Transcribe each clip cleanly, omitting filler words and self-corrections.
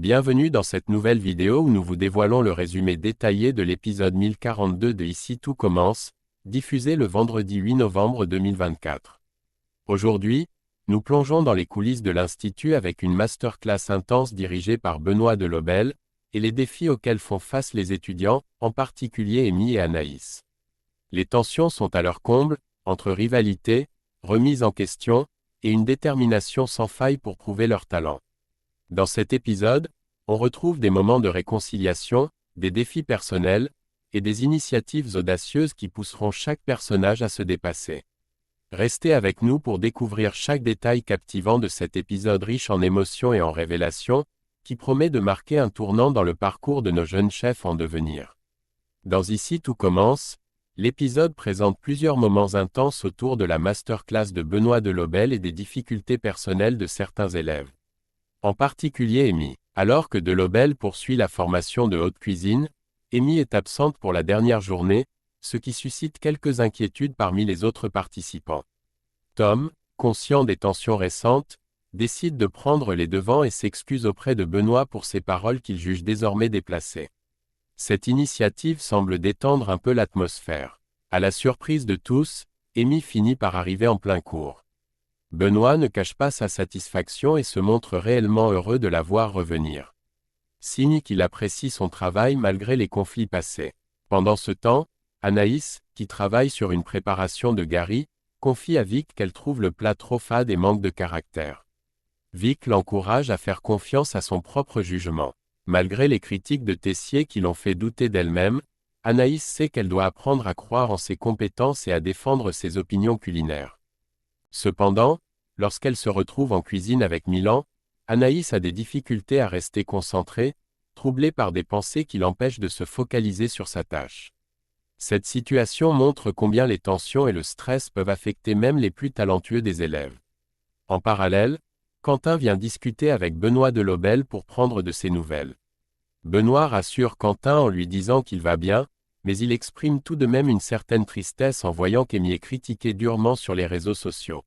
Bienvenue dans cette nouvelle vidéo où nous vous dévoilons le résumé détaillé de l'épisode 1042 de Ici tout commence, diffusé le vendredi 8 novembre 2024. Aujourd'hui, nous plongeons dans les coulisses de l'Institut avec une masterclass intense dirigée par Benoît Delobel, et les défis auxquels font face les étudiants, en particulier Amy et Anaïs. Les tensions sont à leur comble, entre rivalité, remise en question, et une détermination sans faille pour prouver leur talent. Dans cet épisode, on retrouve des moments de réconciliation, des défis personnels, et des initiatives audacieuses qui pousseront chaque personnage à se dépasser. Restez avec nous pour découvrir chaque détail captivant de cet épisode riche en émotions et en révélations, qui promet de marquer un tournant dans le parcours de nos jeunes chefs en devenir. Dans Ici tout commence, l'épisode présente plusieurs moments intenses autour de la masterclass de Benoît Delobel et des difficultés personnelles de certains élèves. En particulier Amy. Alors que Delobel poursuit la formation de haute cuisine, Amy est absente pour la dernière journée, ce qui suscite quelques inquiétudes parmi les autres participants. Tom, conscient des tensions récentes, décide de prendre les devants et s'excuse auprès de Benoît pour ses paroles qu'il juge désormais déplacées. Cette initiative semble détendre un peu l'atmosphère. À la surprise de tous, Amy finit par arriver en plein cours. Benoît ne cache pas sa satisfaction et se montre réellement heureux de la voir revenir. Signe qu'il apprécie son travail malgré les conflits passés. Pendant ce temps, Anaïs, qui travaille sur une préparation de Gary, confie à Vic qu'elle trouve le plat trop fade et manque de caractère. Vic l'encourage à faire confiance à son propre jugement. Malgré les critiques de Tessier qui l'ont fait douter d'elle-même, Anaïs sait qu'elle doit apprendre à croire en ses compétences et à défendre ses opinions culinaires. Cependant, lorsqu'elle se retrouve en cuisine avec Milan, Anaïs a des difficultés à rester concentrée, troublée par des pensées qui l'empêchent de se focaliser sur sa tâche. Cette situation montre combien les tensions et le stress peuvent affecter même les plus talentueux des élèves. En parallèle, Quentin vient discuter avec Benoît Delobel pour prendre de ses nouvelles. Benoît rassure Quentin en lui disant qu'il va bien, mais il exprime tout de même une certaine tristesse en voyant qu'Amy est critiquée durement sur les réseaux sociaux.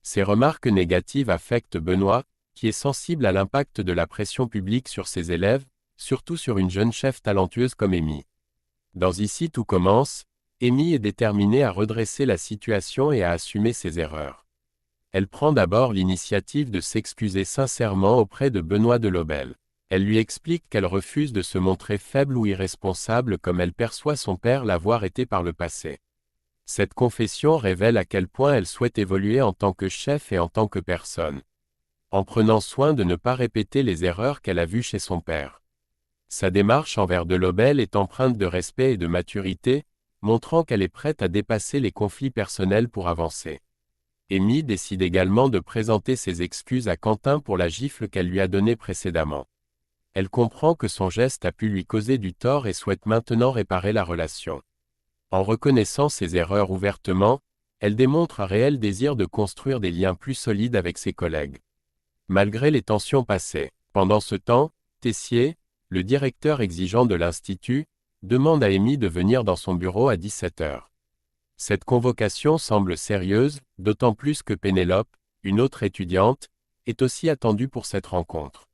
Ces remarques négatives affectent Benoît, qui est sensible à l'impact de la pression publique sur ses élèves, surtout sur une jeune chef talentueuse comme Amy. Dans Ici tout commence, Amy est déterminée à redresser la situation et à assumer ses erreurs. Elle prend d'abord l'initiative de s'excuser sincèrement auprès de Benoît Delobel. Elle lui explique qu'elle refuse de se montrer faible ou irresponsable comme elle perçoit son père l'avoir été par le passé. Cette confession révèle à quel point elle souhaite évoluer en tant que chef et en tant que personne. En prenant soin de ne pas répéter les erreurs qu'elle a vues chez son père. Sa démarche envers Delobel est empreinte de respect et de maturité, montrant qu'elle est prête à dépasser les conflits personnels pour avancer. Amy décide également de présenter ses excuses à Quentin pour la gifle qu'elle lui a donnée précédemment. Elle comprend que son geste a pu lui causer du tort et souhaite maintenant réparer la relation. En reconnaissant ses erreurs ouvertement, elle démontre un réel désir de construire des liens plus solides avec ses collègues. Malgré les tensions passées, pendant ce temps, Tessier, le directeur exigeant de l'Institut, demande à Amy de venir dans son bureau à 17h. Cette convocation semble sérieuse, d'autant plus que Pénélope, une autre étudiante, est aussi attendue pour cette rencontre.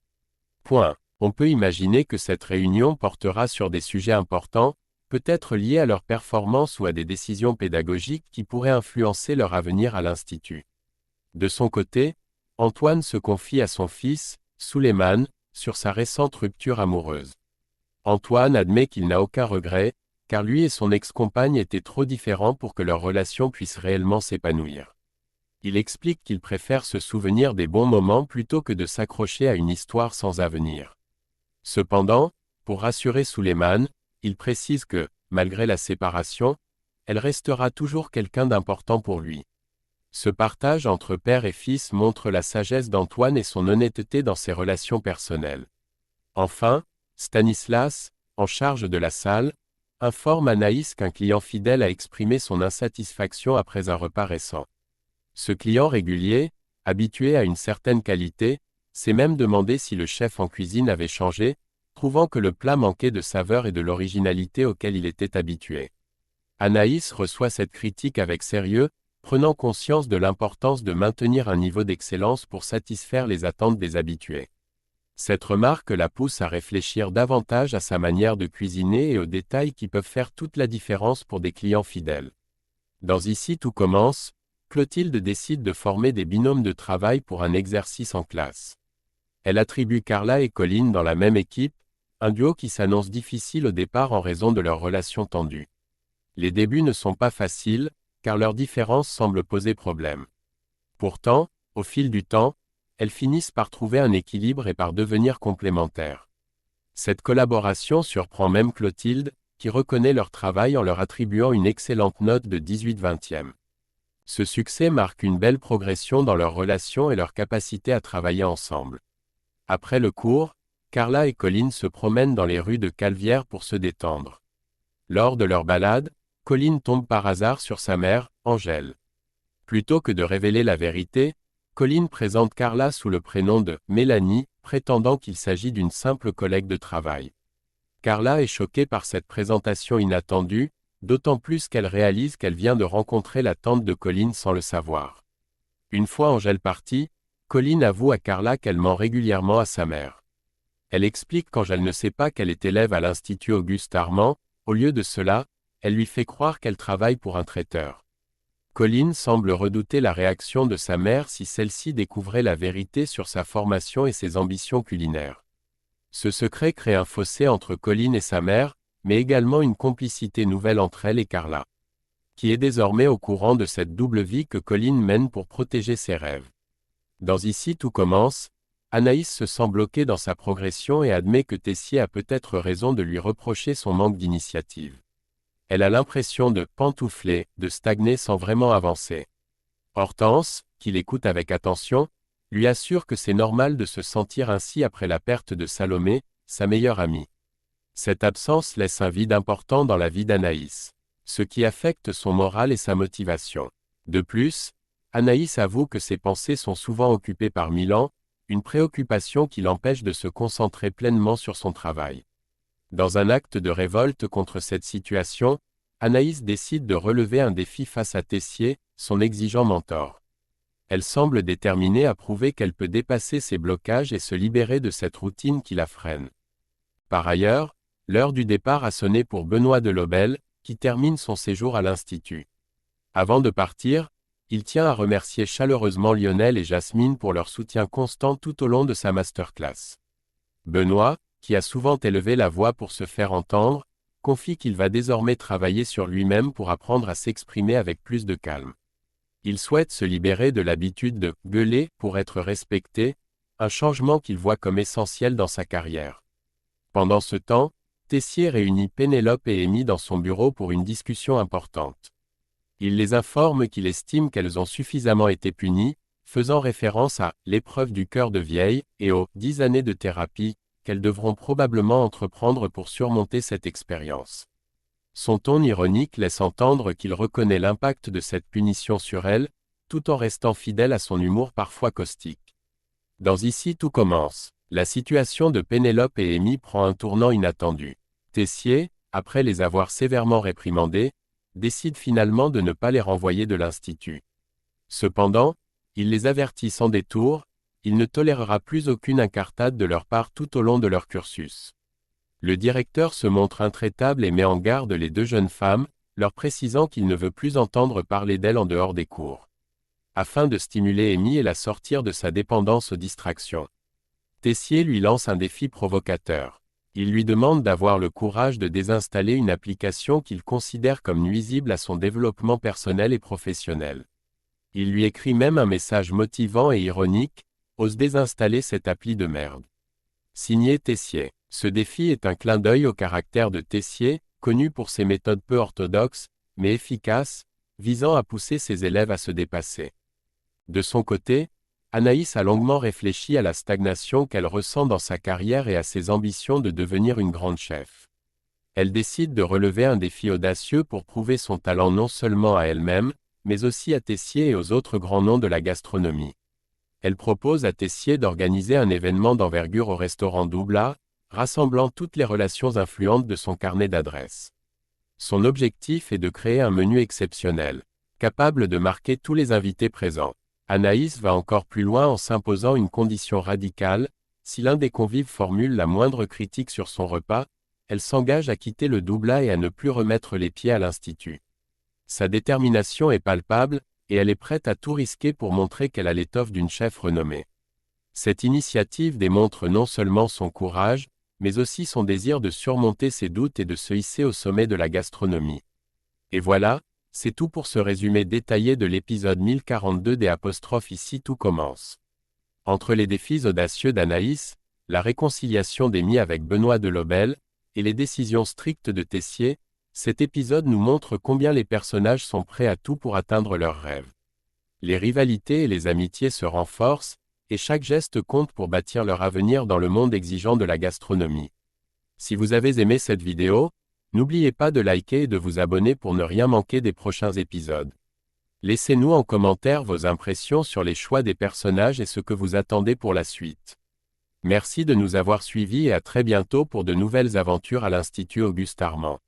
On peut imaginer que cette réunion portera sur des sujets importants, peut-être liés à leur performance ou à des décisions pédagogiques qui pourraient influencer leur avenir à l'Institut. De son côté, Antoine se confie à son fils, Souleymane, sur sa récente rupture amoureuse. Antoine admet qu'il n'a aucun regret, car lui et son ex-compagne étaient trop différents pour que leur relation puisse réellement s'épanouir. Il explique qu'il préfère se souvenir des bons moments plutôt que de s'accrocher à une histoire sans avenir. Cependant, pour rassurer Souleymane, il précise que, malgré la séparation, elle restera toujours quelqu'un d'important pour lui. Ce partage entre père et fils montre la sagesse d'Antoine et son honnêteté dans ses relations personnelles. Enfin, Stanislas, en charge de la salle, informe Anaïs qu'un client fidèle a exprimé son insatisfaction après un repas récent. Ce client régulier, habitué à une certaine qualité, s'est même demandé si le chef en cuisine avait changé, trouvant que le plat manquait de saveur et de l'originalité auquel il était habitué. Anaïs reçoit cette critique avec sérieux, prenant conscience de l'importance de maintenir un niveau d'excellence pour satisfaire les attentes des habitués. Cette remarque la pousse à réfléchir davantage à sa manière de cuisiner et aux détails qui peuvent faire toute la différence pour des clients fidèles. Dans Ici tout commence, Clotilde décide de former des binômes de travail pour un exercice en classe. Elle attribue Carla et Colline dans la même équipe, un duo qui s'annonce difficile au départ en raison de leur relation tendue. Les débuts ne sont pas faciles, car leurs différences semblent poser problème. Pourtant, au fil du temps, elles finissent par trouver un équilibre et par devenir complémentaires. Cette collaboration surprend même Clotilde, qui reconnaît leur travail en leur attribuant une excellente note de 18/20. Ce succès marque une belle progression dans leur relation et leur capacité à travailler ensemble. Après le cours, Carla et Colline se promènent dans les rues de Calvière pour se détendre. Lors de leur balade, Colline tombe par hasard sur sa mère, Angèle. Plutôt que de révéler la vérité, Colline présente Carla sous le prénom de Mélanie, prétendant qu'il s'agit d'une simple collègue de travail. Carla est choquée par cette présentation inattendue, d'autant plus qu'elle réalise qu'elle vient de rencontrer la tante de Colline sans le savoir. Une fois Angèle partie, Colline avoue à Carla qu'elle ment régulièrement à sa mère. Elle explique qu'Angèle ne sait pas qu'elle est élève à l'Institut Auguste Armand, au lieu de cela, elle lui fait croire qu'elle travaille pour un traiteur. Colline semble redouter la réaction de sa mère si celle-ci découvrait la vérité sur sa formation et ses ambitions culinaires. Ce secret crée un fossé entre Colline et sa mère, mais également une complicité nouvelle entre elle et Carla, qui est désormais au courant de cette double vie que Colline mène pour protéger ses rêves. Dans Ici tout commence, Anaïs se sent bloquée dans sa progression et admet que Tessier a peut-être raison de lui reprocher son manque d'initiative. Elle a l'impression de pantoufler, de stagner sans vraiment avancer. Hortense, qui l'écoute avec attention, lui assure que c'est normal de se sentir ainsi après la perte de Salomé, sa meilleure amie. Cette absence laisse un vide important dans la vie d'Anaïs, ce qui affecte son moral et sa motivation. De plus, Anaïs avoue que ses pensées sont souvent occupées par Milan, une préoccupation qui l'empêche de se concentrer pleinement sur son travail. Dans un acte de révolte contre cette situation, Anaïs décide de relever un défi face à Tessier, son exigeant mentor. Elle semble déterminée à prouver qu'elle peut dépasser ses blocages et se libérer de cette routine qui la freine. Par ailleurs, l'heure du départ a sonné pour Benoît Delobel, qui termine son séjour à l'Institut. Avant de partir, il tient à remercier chaleureusement Lionel et Jasmine pour leur soutien constant tout au long de sa masterclass. Benoît, qui a souvent élevé la voix pour se faire entendre, confie qu'il va désormais travailler sur lui-même pour apprendre à s'exprimer avec plus de calme. Il souhaite se libérer de l'habitude de « gueuler » pour être respecté, un changement qu'il voit comme essentiel dans sa carrière. Pendant ce temps, Tessier réunit Pénélope et Amy dans son bureau pour une discussion importante. Il les informe qu'il estime qu'elles ont suffisamment été punies, faisant référence à « l'épreuve du cœur de vieille » et aux « 10 années de thérapie » qu'elles devront probablement entreprendre pour surmonter cette expérience. Son ton ironique laisse entendre qu'il reconnaît l'impact de cette punition sur elles, tout en restant fidèle à son humour parfois caustique. Dans Ici tout commence, la situation de Pénélope et Amy prend un tournant inattendu. Tessier, après les avoir sévèrement réprimandées, décide finalement de ne pas les renvoyer de l'Institut. Cependant, il les avertit sans détour, il ne tolérera plus aucune incartade de leur part tout au long de leur cursus. Le directeur se montre intraitable et met en garde les deux jeunes femmes, leur précisant qu'il ne veut plus entendre parler d'elles en dehors des cours. Afin de stimuler Amy et la sortir de sa dépendance aux distractions. Tessier lui lance un défi provocateur. Il lui demande d'avoir le courage de désinstaller une application qu'il considère comme nuisible à son développement personnel et professionnel. Il lui écrit même un message motivant et ironique, « Ose désinstaller cette appli de merde ». Signé Tessier. Ce défi est un clin d'œil au caractère de Tessier, connu pour ses méthodes peu orthodoxes, mais efficaces, visant à pousser ses élèves à se dépasser. De son côté, Anaïs a longuement réfléchi à la stagnation qu'elle ressent dans sa carrière et à ses ambitions de devenir une grande chef. Elle décide de relever un défi audacieux pour prouver son talent non seulement à elle-même, mais aussi à Tessier et aux autres grands noms de la gastronomie. Elle propose à Tessier d'organiser un événement d'envergure au restaurant Doubla, rassemblant toutes les relations influentes de son carnet d'adresses. Son objectif est de créer un menu exceptionnel, capable de marquer tous les invités présents. Anaïs va encore plus loin en s'imposant une condition radicale, si l'un des convives formule la moindre critique sur son repas, elle s'engage à quitter le doublat et à ne plus remettre les pieds à l'institut. Sa détermination est palpable, et elle est prête à tout risquer pour montrer qu'elle a l'étoffe d'une chef renommée. Cette initiative démontre non seulement son courage, mais aussi son désir de surmonter ses doutes et de se hisser au sommet de la gastronomie. Et voilà, c'est tout pour ce résumé détaillé de l'épisode 1042 des apostrophes Ici tout commence. Entre les défis audacieux d'Anaïs, la réconciliation d'Amy avec Benoît de Lobel, et les décisions strictes de Tessier, cet épisode nous montre combien les personnages sont prêts à tout pour atteindre leurs rêves. Les rivalités et les amitiés se renforcent, et chaque geste compte pour bâtir leur avenir dans le monde exigeant de la gastronomie. Si vous avez aimé cette vidéo, n'oubliez pas de liker et de vous abonner pour ne rien manquer des prochains épisodes. Laissez-nous en commentaire vos impressions sur les choix des personnages et ce que vous attendez pour la suite. Merci de nous avoir suivis et à très bientôt pour de nouvelles aventures à l'Institut Auguste Armand.